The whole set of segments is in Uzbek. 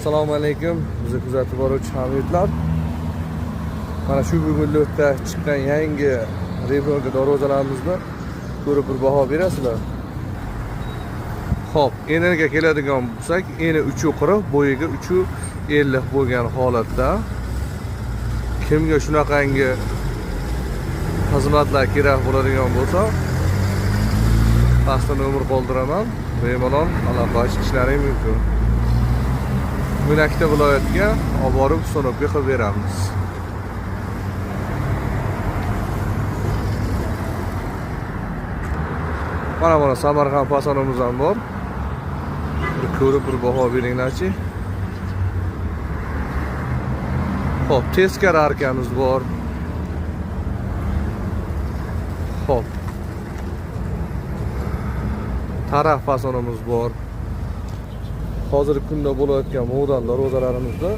Assalomu alaykum. Bizni kuzatib boruvchi hamyurtlar. Mana shu bugunlikda chiqqan yangi Revonga darvozalarimizni ko'rib bir baho berasizlar. Xo'p, eniga keladigan bo'lsak, eni 3.40, bo'yiga 3.50 bo'lgan holatda. Kimga shunaqangi xizmatlar kerak bo'ladigan bo'lsa, pastda nomer qoldiraman. Bemalol aloqa qilishlaring mumkin. Bugun viloyatga olib borib so'novga qilib beramiz. Mana Samarqand pasonimiz ham bor. Bir ko'rib bir baho beringlarchi. Xo'p, teskari arkamiz bor. Xo'p. Taraf pasonimiz bor. Hozirgi kunda bo'layotgan model darvozalarimizda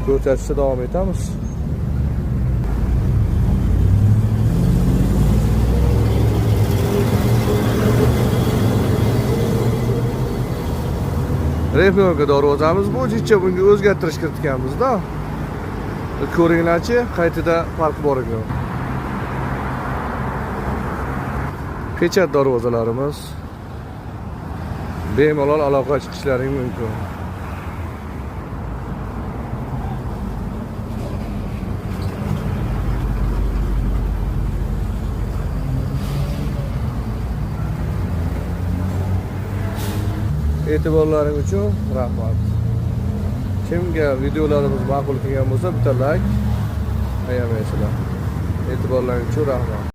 ko'rsatishda davom etamiz. Revonga darvozamiz bo'yicha bunga o'zgartirish kiritganmiz-da. Ko'ringlarchi, qaytida farq bor ekan. Pechat darvozalarimiz. Bemalol aloqa chiqishlaring mumkin. E'tiborlaring uchun rahmat. Kimga videolarimiz ma'qul kelgan bo'lsa, bitta like ayamaysizlar. E'tiborlaring uchun rahmat.